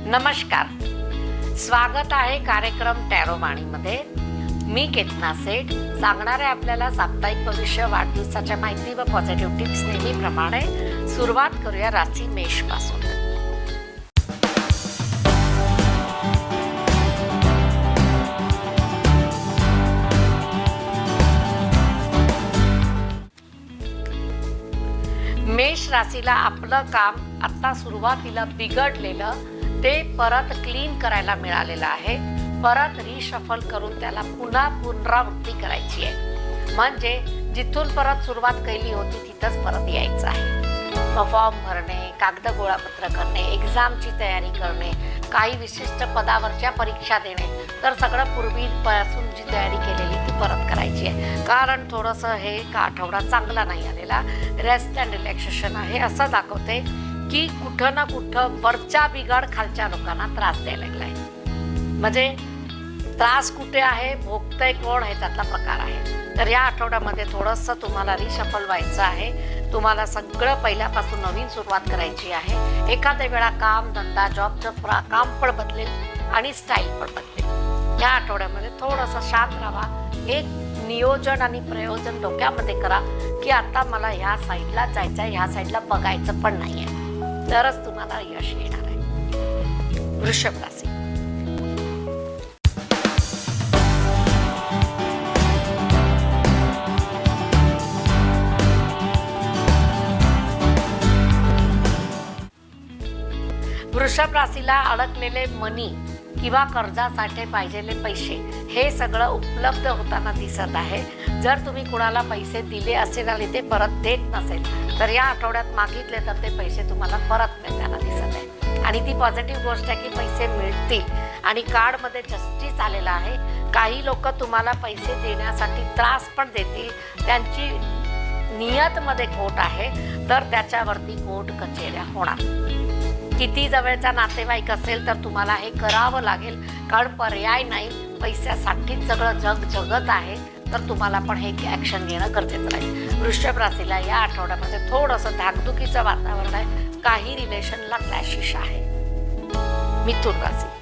नमस्कार, स्वागत आहे कार्यक्रम टॅरोवाणीमध्ये. मी केतना सेठ सांगणार आहे आपल्याला साप्ताहिक भविष्य, वाढदिवसाच्या माहिती व पॉझिटिव्ह टिप्स. नेहमीप्रमाणे सुरुवात करूया राशी मेष पासून. मेष राशीला आपलं काम आता सुरुवातीला बिघडलेलं ते परत क्लीन करायला मिळालेलं आहे. परत रिशफल करून त्याला पुन्हा पुनरावृत्ती करायची आहे. म्हणजे जिथून परत सुरुवात केली होती तिथंच परत यायचं आहे. फॉर्म भरणे, कागद गोळापत्र करणे, एक्झामची तयारी करणे, काही विशिष्ट पदावरच्या परीक्षा देणे, तर सगळं पूर्वीपासून जी तयारी केलेली ती परत करायची आहे. कारण थोडंसं हे का आठवडा चांगला नाही आलेला. रेस्ट अँड रिलॅक्सेशन आहे असं दाखवते की कुठं ना कुठं वरचा बिघाड खालच्या लोकांना त्रास द्यायला लागलाय. म्हणजे त्रास कुठे आहे, भोगतंय कोण, ह्याच्यातला प्रकार आहे. तर या आठवड्यामध्ये थोडंसं तुम्हाला रिशफल व्हायचं आहे. तुम्हाला सगळं पहिल्यापासून नवीन सुरुवात करायची आहे. एखाद्या वेळा काम, धंदा, जॉबचं काम पण बदलेल आणि स्टाईल पण बदलेल. या आठवड्यामध्ये थोडंसं शांत राहा. एक नियोजन आणि प्रयोजन डोक्यामध्ये करा की आता मला ह्या साईडला जायचं आहे, ह्या साईडला बघायचं पण नाही आहे, तरच तुम्हाला यश येणार आहे. वृषभ राशी. वृषभ राशीला अडकलेले मनी किंवा कर्जासाठी पाहिजेले पैसे हे सगळं उपलब्ध होताना दिसत आहे. जर तुम्ही कुणाला पैसे दिले असेल आणि ते परत देत नसेल तर या आठवड्यात मागितले तर ते पैसे तुम्हाला परत मिळताना दिसत आहे. आणि ती पॉझिटिव्ह गोष्ट आहे की पैसे मिळतील. आणि कार्डमध्ये जस्टिस आलेला आहे. काही लोक तुम्हाला पैसे देण्यासाठी त्रास पण देतील. त्यांची नियतमध्ये खोट आहे तर त्याच्यावरती कोर्ट कचेऱ्या होणार. किती जवळचा नातेवाईक असेल तर तुम्हाला हे करावं लागेल, कारण पर्याय नाही. पैशासाठीच सगळं जग जगत आहे तर तुम्हाला पण हे ॲक्शन घेणं गरजेचं आहे. वृषभ राशीला या आठवड्यामध्ये थोडंसं धाकधुकीचं वातावरण आहे. काही रिलेशनला क्लॅशिश आहे. मिथुन राशी.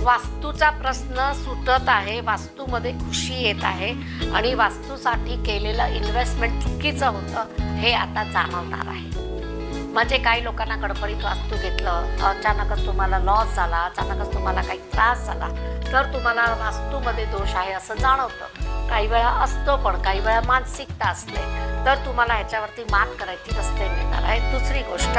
वास्तूचा प्रश्न सुटत आहे. वास्तूमध्ये खुशी येत आहे आणि वास्तूसाठी केलेलं इन्व्हेस्टमेंट चुकीचं होतं हे आता जाणवणार आहे. म्हणजे काही लोकांना गडबडीत वास्तू घेतलं, अचानकच तुम्हाला लॉस झाला, अचानकच तुम्हाला काही त्रास झाला तर तुम्हाला वास्तूमध्ये दोष आहे असं जाणवतं. काही वेळा असतो पण काही वेळा मानसिकता असते. तर तुम्हाला ह्याच्यावरती मात करायची रस्ते मिळणार आहे. दुसरी गोष्ट,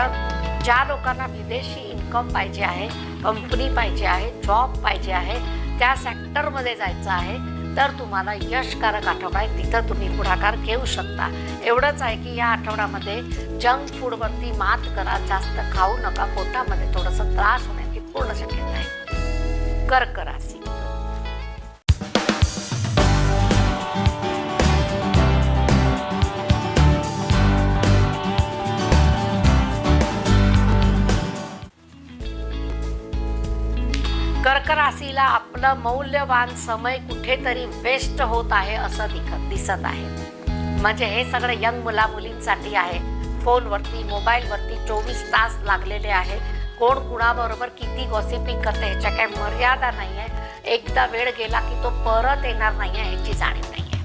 ज्या लोकांना विदेशी इन्कम पाहिजे आहे, कंपनी पाहिजे आहे, जॉब पाहिजे आहे, त्या सेक्टरमध्ये जायचं आहे तर तुम्हाला यशकारक आठवडा आहे. तिथं तुम्ही पुढाकार घेऊ शकता. एवढंच आहे की या आठवड्यामध्ये जंक फूडवरती मात करा. जास्त खाऊ नका. पोटामध्ये थोडंसं त्रास होण्याची पूर्ण शक्यता आहे. कर्क राशी. कर्क राशीला आपलं मौल्यवान समय कुठेतरी वेस्ट होत आहे असं दिसत आहे. म्हणजे हे सगळं यंग मुला मुलींसाठी आहे. फोनवरती, मोबाईलवरती 24 तास लागलेले आहे. कोण कुणाबरोबर किती गॉसिपिंग करते ह्याच्या काही मर्यादा नाही आहे. एकदा वेळ गेला की तो परत येणार नाही आहे ह्याची जाणीव नाही आहे.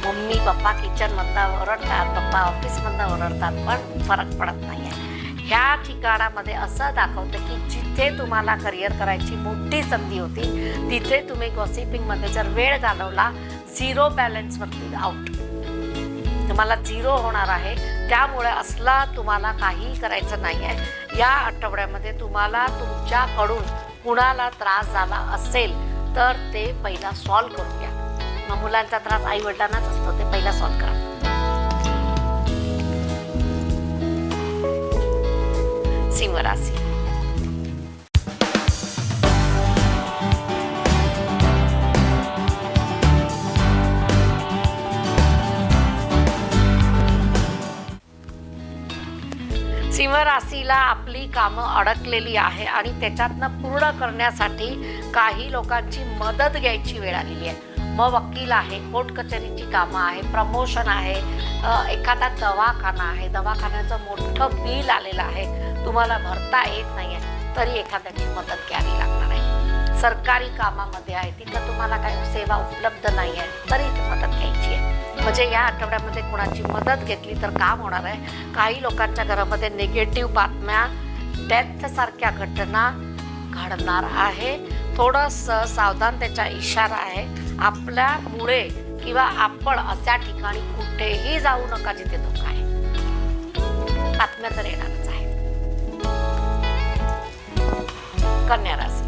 मम्मी पप्पा किचनमधनं ओरडतात, पप्पा ऑफिसमधनं ओरडतात, पण फरक पडत नाही आहे. ह्या ठिकाणामध्ये असं दाखवतं की जिथे तुम्हाला करिअर करायची मोठी संधी होती तिथे तुम्ही गॉसिपिंगमध्ये जर वेळ घालवला, झिरो बॅलन्सवरती आउट, तुम्हाला झिरो होणार आहे. त्यामुळे असला तुम्हाला काही करायचं नाही आहे. या आठवड्यामध्ये तुम्हाला तुमच्याकडून कुणाला त्रास झाला असेल तर ते पहिला सॉल्व करून घ्या. मग मुलांचा त्रास आई वडिलांनाच असतो, ते पहिला सॉल्व करा. सिंह राशी. सिंह राशीला आपली कामं अडकलेली आहे आणि त्याच्यातनं पूर्ण करण्यासाठी काही लोकांची मदत घ्यायची वेळ आलेली आहे. मग वकील आहे, कोर्ट कचेरीची कामं आहे, प्रमोशन आहे, एखादा दवाखाना आहे, दवाखान्याचं मोठं बिल आलेलं आहे, तुम्हाला भरता येत नाही आहे तरी एखाद्याची मदत घ्यावी लागणार आहे. सरकारी कामामध्ये आहे, तिथं तुम्हाला काही सेवा उपलब्ध नाही आहे तरी मदत घ्यायची आहे. म्हणजे या आठवड्यामध्ये कोणाची मदत घेतली तर काम होणार आहे. काही लोकांच्या घरामध्ये निगेटिव्ह बातम्या, डेथसारख्या घटना घडणार आहे. थोडंसं सावधानतेचा इशारा आहे. आपल्यामुळे किंवा आपण अशा ठिकाणी कुठेही जाऊ नका जिथे धोका आहे. बातम्या तर येणारच आहे. कन्या राशी.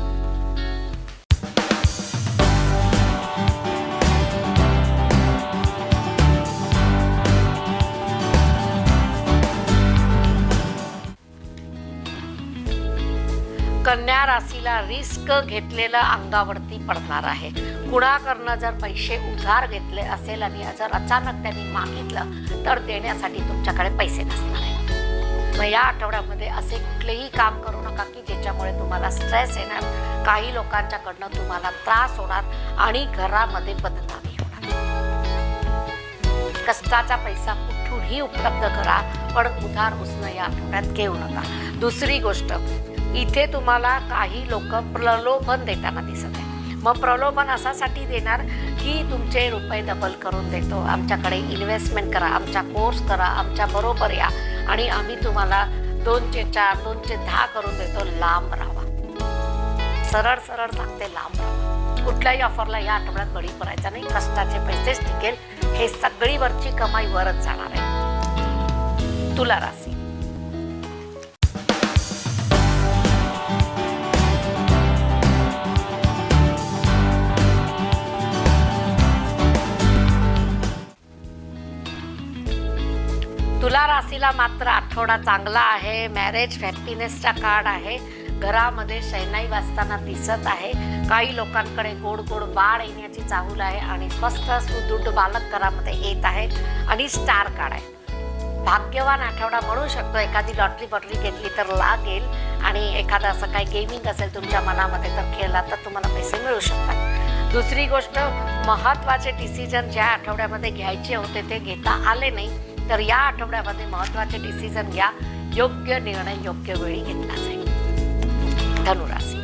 कन्या राशीला रिस्क घेतलेलं अंगावरती पडणार आहे. कुणाकडनं जर पैसे उधार घेतले असेल आणि जर अचानक त्यांनी मागितलं तर देण्यासाठी तुमच्याकडे पैसे नसणार आहे. मग या आठवड्यामध्ये असे कुठलेही काम करू नका की ज्याच्यामुळे तुम्हाला स्ट्रेस येणार, काही लोकांच्याकडनं तुम्हाला त्रास होणार आणि घरामध्ये बदनामी होणार. कष्टाचा पैसा कुठूनही उपलब्ध करा, पण उधार उसणं या आठवड्यात घेऊ नका. दुसरी गोष्ट, इथे तुम्हाला काही लोक प्रलोभन देताना दिसत आहे. मग प्रलोभन असासाठी देणार की तुमचे रुपये डबल करून देतो, आमच्याकडे इन्व्हेस्टमेंट करा, आमचा कोर्स करा, आमच्या बरोबर या आणि आम्ही तुम्हाला 2चे 4, 2चे 10 करून देतो. लांब राहा. सरळ सरळ सांगते, लांब राहा. कुठल्याही ऑफरला या आठवड्यात बळी पडायचा नाही. कष्टाचे पैसेच टिकेल. हे सगळी वरची कमाई वरच जाणार आहे. तुला राशी. तुला राशीला मात्र आठवडा चांगला आहे. मॅरेज हॅपीनेसचा कार्ड आहे. घरामध्ये शहनाई वाजताना दिसत आहे. काही लोकांकडे गोड गोड बाळ येण्याची चाहूल आहे आणि स्वस्थ सुदृढ बालक घरामध्ये येत आहे आणि स्टार कार्ड आहे. भाग्यवान आठवडा म्हणू शकतो. एखादी लॉटरी घेतली तर लागेल आणि एखादं असं काही गेमिंग असेल तुमच्या मनामध्ये तर खेळला तर तुम्हाला पैसे मिळू शकतात. दुसरी गोष्ट, महत्त्वाचे डिसिजन ज्या आठवड्यामध्ये घ्यायचे होते ते घेता आले नाही तर या आठवड्यामध्ये महत्त्वाचे डिसिजन घ्या. योग्य निर्णय योग्य वेळी घेतला जाईल. धनुराशी.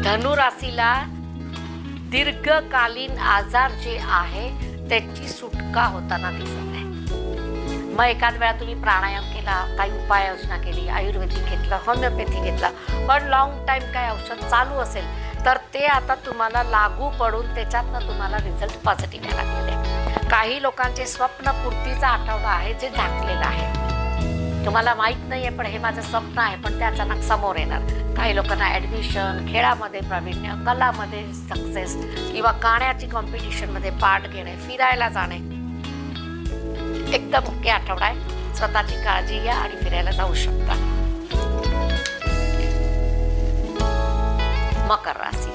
धनुराशीला दीर्घकालीन आजार जे आहे त्याची सुटका होताना दिसत आहे. मग एखाद वेळा तुम्ही प्राणायाम केला, काही उपाययोजना केली, आयुर्वेदिक घेतलं, होमिओपॅथी घेतला, पण लॉंग टाईम काय औषध चालू असेल तर ते आता तुम्हाला लागू पडून त्याच्यातनं तुम्हाला रिझल्ट पॉझिटिव्ह यायला लागलेले आहे. काही लोकांचे स्वप्नपूर्तीचा आठवडा आहे जे झाकलेला आहे. तुम्हाला माहीत नाही आहे पण हे माझं स्वप्न आहे, पण ते अचानक समोर येणार. काही लोकांना ॲडमिशन, खेळामध्ये प्रावीण्य, कलामध्ये सक्सेस किंवा गाण्याची कॉम्पिटिशनमध्ये पार्ट घेणे, फिरायला जाणे. एकदम ओके आठवडा आहे. स्वतःची काळजी घ्या आणि फिरायला जाऊ शकता. मकर राशी.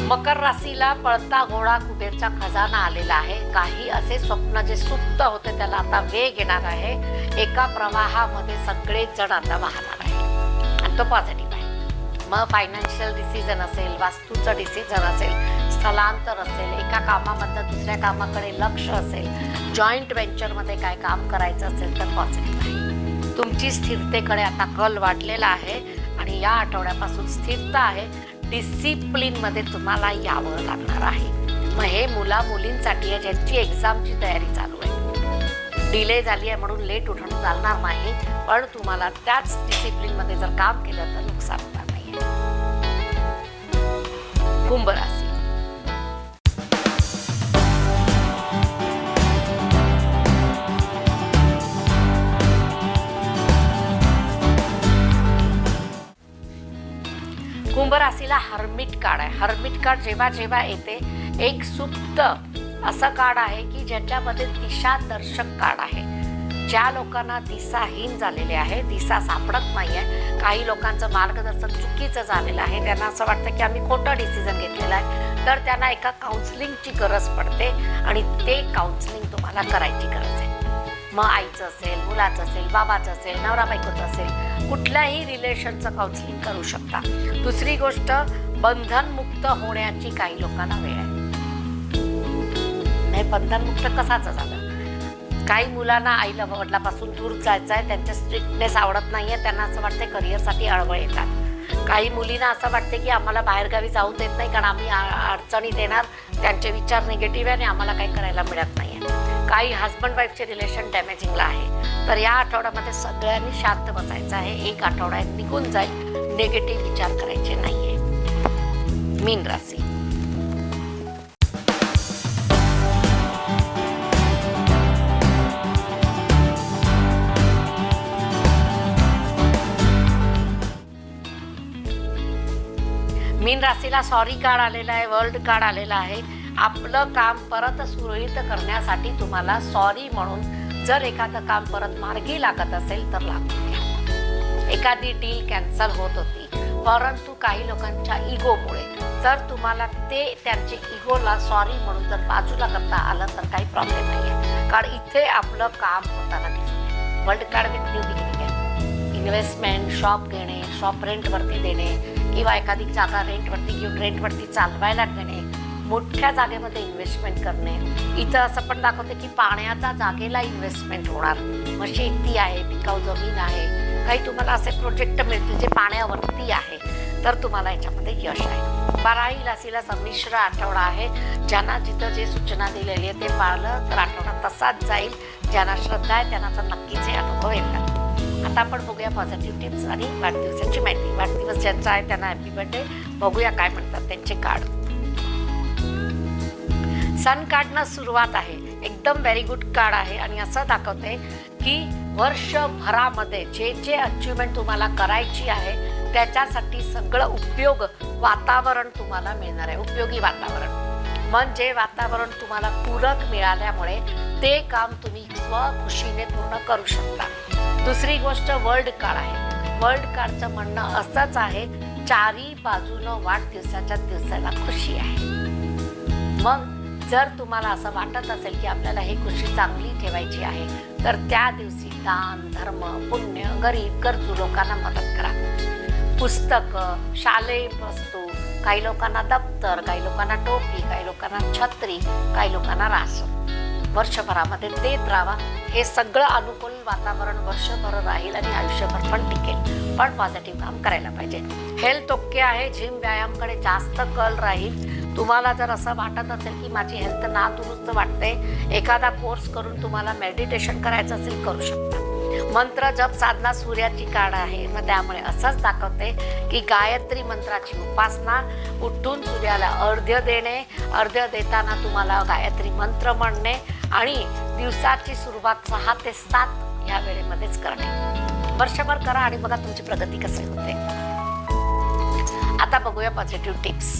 मकर राशीला पळता घोडा कुबेरचा खजाना आलेला आहे. काही असे स्वप्न जे सुप्त होते त्याला आता वेग येणार आहे. एका प्रवाहामध्ये सगळेच जण आता वाहणार आहे आणि तो पॉझिटिव्ह आहे. मग फायनान्शियल डिसिजन असेल, वास्तूचं डिसिजन असेल, स्थलांतर असेल, एका कामामधनं दुसऱ्या कामाकडे लक्ष असेल, जॉईंट व्हेंचरमध्ये काय काम करायचं असेल तर पॉझिटिव्ह आहे. तुमची स्थिरतेकडे आता कल वाढलेला आहे आणि या आठवड्यापासून स्थिरता आहे. डिसिप्लिनमध्ये तुम्हाला यावं लागणार आहे. मग हे मुलींसाठी आहे ज्यांची एक्झामची तयारी चालू आहे. डिले झाली आहे म्हणून लेट उठणं चालणार नाही, पण तुम्हाला त्याच डिसिप्लिनमध्ये जर काम केलं तर नुकसान होणार नाही. कुंभ राशी. कुंभ राशीला हर्मिट कार्ड आहे. हर्मिट कार्ड जेव्हा जेव्हा येते एक सुप्त असं कार्ड आहे की ज्याच्यामध्ये दिशादर्शक कार्ड आहे. ज्या लोकांना दिशाहीन झालेले आहे, दिशा सापडत नाही आहे, काही लोकांचं मार्गदर्शन चुकीचं झालेलं आहे, त्यांना असं वाटतं की आम्ही खोटं डिसिजन घेतलेलं आहे, तर त्यांना एका काउन्सिलिंगची गरज पडते आणि ते काउन्सिलिंग तुम्हाला करायची गरज आहे. मग आईचं असेल, मुलाचं असेल, बाबाचं असेल, नवरा बायकोचं असेल, कुठल्याही रिलेशनचं काउन्सिलिंग करू शकता. दुसरी गोष्ट, बंधनमुक्त होण्याची काही लोकांना वेळ आहे. नाही, बंधनमुक्त कसाचं झालं? काही मुलांना आईला वडिलापासून दूर जायचं आहे, त्यांच्या स्ट्रिक्टनेस आवडत नाही आहे, त्यांना असं वाटतं करिअरसाठी अडवळ येतात. काही मुलींना असं वाटते की आम्हाला बाहेरगावी जाऊ देत नाही कारण आम्ही अडचणीत येणार, त्यांचे विचार निगेटिव्ह आहे आणि आम्हाला काही करायला मिळत नाही आहे. काही हजबंड वाईफचे रिलेशन डॅमेजिंगला आहे. तर या आठवड्यामध्ये सगळ्यांनी शांत बसायचं आहे. एक आठवडा निघून जाईल, निगेटिव्ह विचार करायचे नाही आहे. मीन राशी. मीन राशीला सॉरी कार्ड आलेला आहे, वर्ल्ड कार्ड आलेला आहे. आपलं काम परत सुरळीत करण्यासाठी तुम्हाला सॉरी म्हणून जर एखादं काम परत मार्गी लागत असेल तर लागून घ्या. एखादी डील कॅन्सल होत होती, परंतु काही लोकांच्या इगोमुळे जर तुम्हाला ते त्यांचे इगोला सॉरी म्हणून जर बाजूला करता आलं तर काही प्रॉब्लेम नाही आहे, कारण इथे आपलं काम होताना दिसत आहे. World card with new beginning आहे. इन्व्हेस्टमेंट, शॉप घेणे, शॉप रेंटवरती देणे किंवा एखादी जागा रेंटवरती घेऊन रेंटवरती चालवायला घेणे, मोठ्या जागेमध्ये इन्व्हेस्टमेंट करणे. इथं असं पण दाखवते की पाण्याच्या जागेला इन्व्हेस्टमेंट होणार. मग शेती आहे, पिकाऊ जमीन आहे, काही तुम्हाला असे प्रोजेक्ट मिळतील जे पाण्यावरती आहे, तर तुम्हाला याच्यामध्ये यश आहे. 12 राशीला संमिश्र आठवडा आहे. ज्यांना जिथं जे सूचना दिलेली आहे ते पाळलं तर आठवडा तसाच जाईल. ज्यांना श्रद्धा आहे त्यांना तर नक्कीच हे अनुभव येतात. आता आपण बघूया पॉझिटिव्ह टिप्स आणि वाढदिवसाची माहिती. वाढदिवस ज्यांचा आहे त्यांना हॅपी बर्थडे. बघूया काय म्हणतात त्यांचे कार्ड. सन कार्डनं सुरुवात आहे. एकदम व्हेरी गुड कार्ड आहे आणि असं दाखवते की वर्षभरामध्ये जे जे अचिव्हमेंट तुम्हाला करायची आहे त्याच्यासाठी सगळं उपयोग वातावरण तुम्हाला मिळणार आहे. उपयोगी वातावरण म्हणजे वातावरण तुम्हाला पूरक मिळाल्यामुळे ते काम तुम्ही स्वखुशीने पूर्ण करू शकता. दुसरी गोष्ट, वर्ल्ड कार्ड आहे. वर्ल्ड कार्डचं म्हणणं असंच आहे, चारी बाजूनं वाढदिवसाच्या दिवसाला खुशी आहे. मग जर तुम्हाला असं वाटत असेल की आपल्याला ही खुशी चांगली ठेवायची आहे तर त्या दिवशी दान, धर्म, पुण्य, गरीब, गरजू लोकांना मदत करा. पुस्तकं, शालेय वस्तू, काही लोकांना दप्तर, काही लोकांना टोपी, काही लोकांना छत्री, काही लोकांना राशन वर्षभरामध्ये देत राहा. हे सगळं अनुकूल वातावरण वर्षभर राहील आणि आयुष्यभर पण टिकेल. पण पॉझिटिव्ह काम करायला पाहिजे. हेल्थ ओके आहे. जिम व्यायामकडे जास्त कल राहील. तुम्हाला जर असं वाटत असेल की माझी हेल्थ नादुरुस्त वाटते, एखादा कोर्स करून तुम्हाला मेडिटेशन करायचं असेल करू शकता. मंत्र जप साधना सूर्याची कार्ड आहे. मग त्यामुळे असंच दाखवते की गायत्री मंत्राची उपासना, उठून सूर्याला अर्घ्य देणे, अर्घ्य देताना तुम्हाला गायत्री मंत्र म्हणणे आणि दिवसाची सुरुवात 6 ते 7 या वेळेमध्येच करणे. वर्षभर करा आणि बघा तुमची प्रगती कशी होते. आता बघूया पॉझिटिव्ह टिप्स.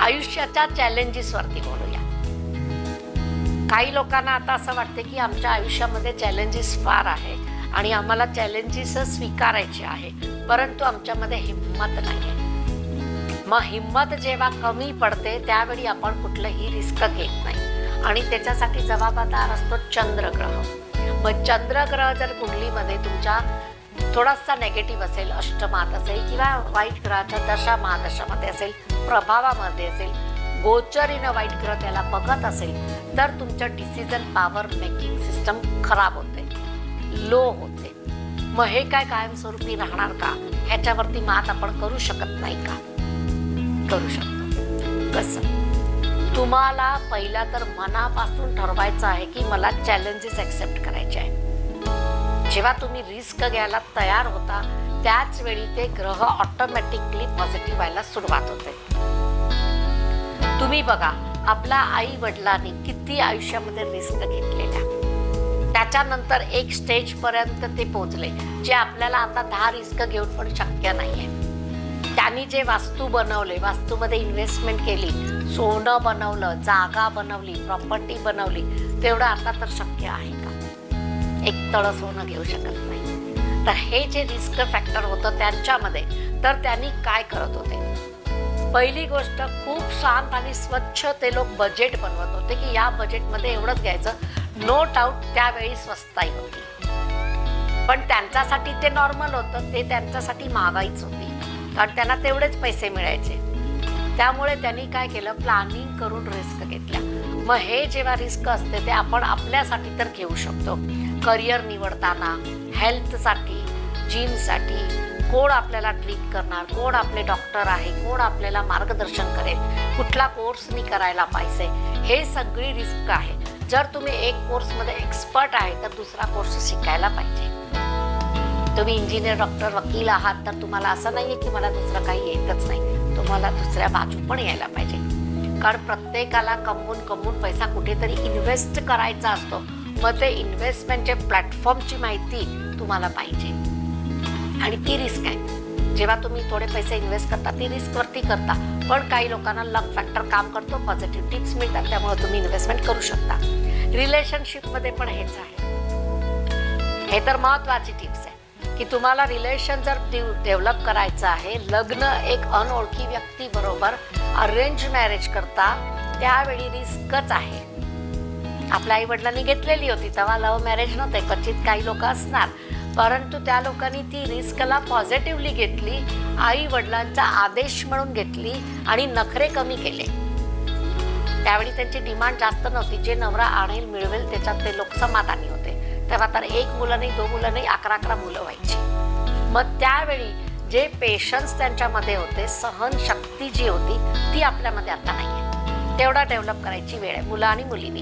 आयुष्याच्या चॅलेंजेसवरती बोलूया. काही लोकांना आता असं वाटते की आमच्या आयुष्यामध्ये चॅलेंजेस फार आहे आणि आम्हाला चॅलेंजेस स्वीकारायचे आहे, परंतु आमच्यामध्ये हिंमत नाही आहे. मग हिंमत जेव्हा कमी पडते त्यावेळी आपण कुठलंही रिस्क घेत नाही आणि त्याच्यासाठी जबाबदार असतो चंद्रग्रह. मग चंद्रग्रह जर कुंडलीमध्ये तुमच्या थोडासा नेगेटिव्ह असेल, अष्टमात असेल किंवा वाईट ग्रहाच्या दशा महादशामध्ये असेल, प्रभावामध्ये असेल, गोचरीनं वाईट ग्रह त्याला बघत असेल तर तुमचं डिसिजन पॉवर मेकिंग सिस्टम खराब होते, लो होते. मग हे काय कायमस्वरूपी राहणार का? ह्याच्यावरती मात आपण करू शकत नाही का? करू शकतो. कसं? तुम्हाला पहिला तर मनापासून ठरवायचं आहे की मला चॅलेंजेस ॲक्सेप्ट करायचे आहे. जेव्हा तुम्ही रिस्क घ्यायला तयार होता त्याच वेळी ते ग्रह ऑटोमॅटिकली पॉझिटिव्ह व्हायला सुरुवात होते. तुम्ही बघा, आपल्या आई वडिलांनी किती आयुष्यामध्ये रिस्क घेतलेल्या, त्याच्यानंतर एक स्टेजपर्यंत ते पोहोचले जे आपल्याला आता 10 रिस्क घेऊन पण शक्य नाही आहे. त्यांनी जे वास्तू बनवले, वास्तूमध्ये इन्व्हेस्टमेंट केली, सोनं बनवलं, जागा बनवली, प्रॉपर्टी बनवली, तेवढं आता तर शक्य आहे का? एक तळं सोनं घेऊ शकत नाही. तर हे जे रिस्क फॅक्टर होतं त्यांच्यामध्ये, तर त्यांनी काय करत होते? पहिली गोष्ट, खूप शांत आणि स्वच्छ ते लोक बजेट बनवत होते की या बजेटमध्ये एवढंच घ्यायचं. नो डाऊट त्यावेळी स्वस्ताई होती, पण त्यांच्यासाठी ते नॉर्मल होतं, ते त्यांच्यासाठी महागाईच होती, कारण त्यांना तेवढेच पैसे मिळायचे. त्यामुळे त्यांनी काय केलं, प्लॅनिंग करून रिस्क घेतल्या. मग हे जेव्हा रिस्क असते ते आपण आपल्यासाठी तर घेऊ शकतो. करिअर निवडताना, हेल्थसाठी, जिमसाठी, कोण आपल्याला ट्रीट करणार, कोण आपले डॉक्टर आहे, कोण आपल्याला मार्गदर्शन करेल, कुठला कोर्सनी करायला पाहिजे, हे सगळी रिस्क आहे. जर तुम्ही एक कोर्समध्ये एक्सपर्ट आहे तर दुसरा कोर्स शिकायला पाहिजे. तुम्ही इंजिनियर, डॉक्टर, वकील आहात तर तुम्हाला असं नाही आहे की मला दुसरं काही येतच नाही, तुम्हाला दुसऱ्या बाजू पण यायला पाहिजे. कारण प्रत्येकाला कमवून पैसा कुठेतरी इन्व्हेस्ट करायचा असतो. मग ते इन्व्हेस्टमेंटचे प्लॅटफॉर्मची माहिती तुम्हाला पाहिजे आणि ती रिस्क आहे. जेव्हा तुम्ही थोडे पैसे इन्व्हेस्ट करता ती रिस्कवरती करता, पण काही लोकांना लक फॅक्टर काम करतो, पॉझिटिव्ह टिप्स मिळतात, त्यामुळे तुम्ही इन्व्हेस्टमेंट करू शकता. रिलेशनशिपमध्ये पण हेच आहे. हे तर महत्त्वाची टिप्स आहे की तुम्हाला रिलेशन जर डेव्हलप करायचं आहे, लग्न एक अनोळखी व्यक्तीबरोबर अरेंज मॅरेज करता, त्यावेळी रिस्कच आहे. आपल्या आई वडिलांनी घेतलेली होती, तेव्हा लव्ह मॅरेज नव्हते, क्वचित काही लोक असणार, परंतु त्या लोकांनी ती रिस्कला पॉझिटिव्हली घेतली, आई वडिलांचा आदेश म्हणून घेतली आणि नखरे कमी केले. त्यावेळी त्यांची डिमांड जास्त नव्हती, जे नवरा आणेल मिळवेल त्याच्यात ते लोक समाधानी होते. तेव्हा तर 1 मुलं नाही, 2 मुलं नाही, 11 मुलं व्हायची. मग त्यावेळी जे पेशन्स त्यांच्यामध्ये होते, सहनशक्ती जी होती ती आपल्यामध्ये आता नाही आहे. तेवढा डेव्हलप करायची वेळ आहे. मुलं आणि मुलींनी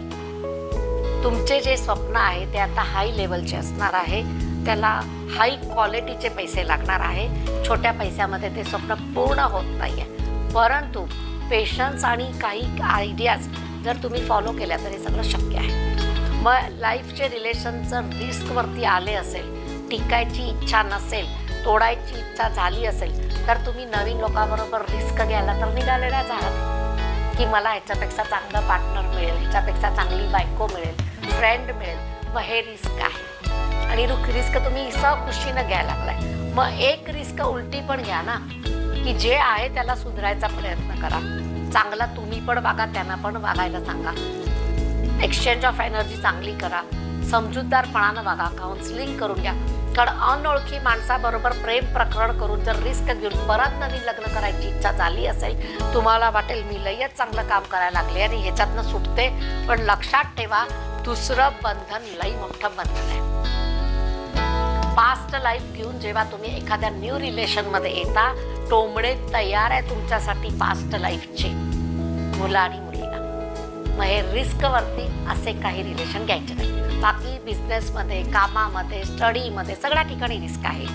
तुमचे जे स्वप्न आहे ते आता हाय लेवलचे असणार आहे, त्याला हाय क्वालिटीचे पैसे लागणार आहे. छोट्या पैशामध्ये ते स्वप्न पूर्ण होत नाही आहे, परंतु पेशन्स आणि काही आयडियाज जर तुम्ही फॉलो केल्या तर हे सगळं शक्य आहे. मग लाईफचे रिलेशन जर रिस्कवरती आले असेल, टिकायची इच्छा नसेल, तोडायची इच्छा झाली असेल, तर तुम्ही नवीन लोकांबरोबर रिस्क घ्यायला तर निघालेलाच आहात की मला ह्याच्यापेक्षा चांगलं पार्टनर मिळेल, ह्याच्यापेक्षा चांगली बायको मिळेल, फ्रेंड मिळेल. मग हे रिस्क आहे आणि रिस्क तुम्ही खुशीनं घ्यायला लागलाय. मग एक रिस्क उलटी पण घ्या ना, की जे आहे त्याला सुधारायचा प्रयत्न करा. चांगला तुम्ही पण वागा, त्यांना पण वागायला सांगा. एक्सचेंज ऑफ एनर्जी चांगली करा, समजूतदारपणानं वागा, काउन्सिलिंग करून घ्या. कारण अनोळखी माणसाबरोबर प्रेम प्रकरण करून जर रिस्क घेऊन परत नवीन लग्न करायची इच्छा झाली असेल, तुम्हाला वाटेल मी लयच चांगलं काम करायला लागले आणि ह्याच्यातनं सुटते, पण लक्षात ठेवा दुसरं बंधन लई मोठं बंधन आहे. पास्ट लाईफ घेऊन जेव्हा तुम्ही एखाद्या न्यू रिलेशनमध्ये येता, टोमणे तयार आहे तुमच्यासाठी पास्ट लाईफचे, मुलं आणि मुलीला. मग हे रिस्कवरती असे काही रिलेशन घ्यायचे नाही. बाकी बिझनेसमध्ये, कामामध्ये, स्टडीमध्ये सगळ्या ठिकाणी रिस्क आहे.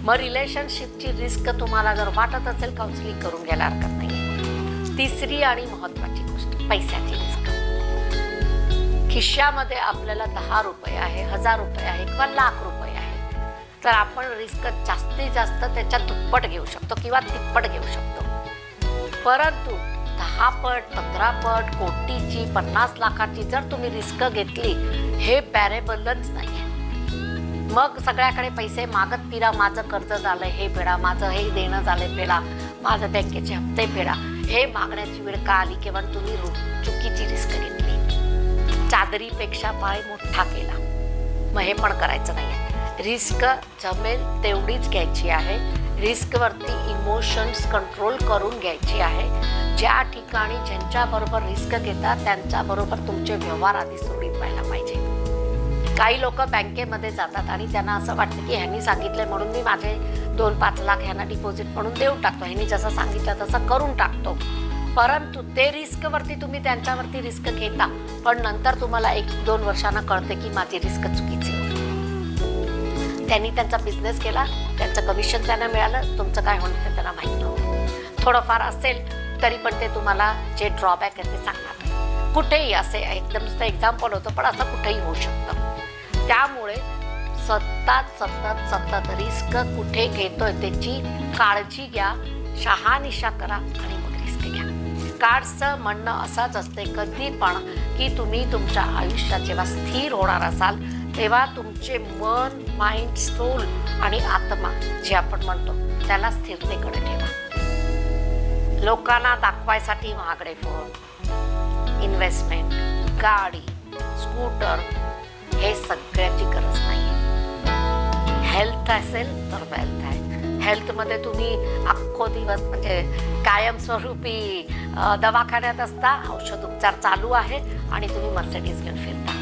मग रिलेशनशिपची रिस्क तुम्हाला जर वाटत असेल, काउन्सिलिंग करून घ्यायला हरकत नाही. तिसरी आणि महत्त्वाची गोष्ट, पैशाची रिस्क. खिशामध्ये आपल्याला 10 रुपये आहे, 1000 रुपये आहे किंवा लाख रुपये आहे, तर आपण रिस्क जास्तीत जास्त त्याच्या दुप्पट घेऊ शकतो किंवा तिप्पट घेऊ शकतो. परंतु 10 पट, 15 पट, कोटीची, 50 लाखाची जर तुम्ही रिस्क घेतली, हे बॅरेबलच नाही आहे. मग सगळ्याकडे पैसे मागत फिरा, माझं कर्ज झालं हे फेडा, माझं हे देणं झालं फेडा, माझं बँकेचे हप्ते फेडा. हे मागण्याची वेळ का आली? केवळ तुम्ही चुकीची रिस्क घेतली, चादरीपेक्षा पाय मोठा केला. मग हे पण करायचं नाही आहे. रिस्क जमेल तेवढीच घ्यायची आहे. रिस्कवरती इमोशन्स कंट्रोल करून घ्यायची आहे. ज्या ठिकाणी ज्यांच्याबरोबर रिस्क घेतात त्यांच्याबरोबर तुमचे व्यवहार आधी सुरळीत व्हायला पाहिजे. काही लोक बँकेमध्ये जातात आणि त्यांना असं वाटतं की ह्यांनी सांगितलं म्हणून मी माझे 2-5 लाख ह्यांना डिपॉझिट म्हणून देऊन टाकतो, ह्यांनी जसं सांगितलं तसं करून टाकतो. परंतु ते रिस्कवरती तुम्ही त्यांच्यावरती रिस्क घेता, पण नंतर तुम्हाला 1-2 वर्षांना कळते की माझी रिस्क चुकीची होती. त्यांनी त्यांचा बिझनेस केला, त्यांचं कमिशन त्यांना मिळालं, तुमचं काय होणं ते त्यांना माहीत नव्हतं. थोडंफार असेल तरी पण ते तुम्हाला जे ड्रॉबॅक आहे ते सांगणार नाही. कुठेही असे एकदम नुसतं एक्झाम्पल होतं, पण असं कुठेही होऊ शकतं. त्यामुळे सतत रिस्क कुठे घेतोय त्याची काळजी घ्या, शहानिशा करा आणि मग रिस्क घ्या. कार्ड्सचं म्हणणं असंच असते कधी पण की तुम्ही तुमच्या आयुष्यात जेव्हा स्थिर होणार असाल तेव्हा तुमचे मन, माइंड, सोल आणि आत्मा जे आपण म्हणतो त्याला स्थिरतेकडे ठेवा. लोकांना दाखवायसाठी महागडे फोन, इन्व्हेस्टमेंट, गाडी, स्कूटर हे सगळ्याची गरज नाही. हेल्थ असेल तर वेल्थ आहे. हेल्थमध्ये तुम्ही अख्खो दिवस म्हणजे कायमस्वरूपी दवाखान्यात असता, औषध उपचार चालू आहे आणि तुम्ही मर्सिडीज घेऊन फिरता.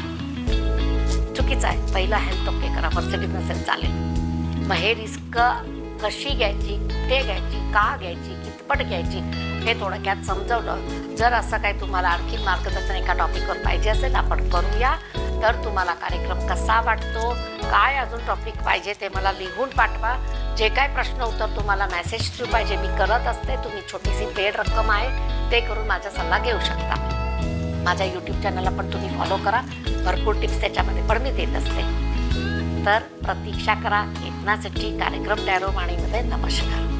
चुकीचं आहे. पहिला हेल्थ ओके करा, मर्सिडीज नसेल चालेल. मग हे रिस्क कशी घ्यायची, कुठे घ्यायची, का घ्यायची, कितपट घ्यायची हे थोडक्यात समजवलं. जर असं काही तुम्हाला आणखी मार्गदर्शन एका टॉपिकवर पाहिजे असेल आपण करूया. तर तुम्हाला कार्यक्रम कसा वाटतो, काय अजून टॉपिक पाहिजे ते मला लिहून पाठवा. जे काय प्रश्न उत्तर तुम्हाला मेसेज थ्रू पाहिजे मी करत असते. तुम्ही छोटीशी पेड रक्कम आहे ते करून माझा सल्ला घेऊ शकता. माझ्या यूट्यूब चॅनलला पण तुम्ही फॉलो करा, भरपूर टिप्स त्याच्यामध्ये पण मी देत असते. तर प्रतीक्षा करा. एकनाथची कार्यक्रम टॅरो वाणीमध्ये. नमस्कार.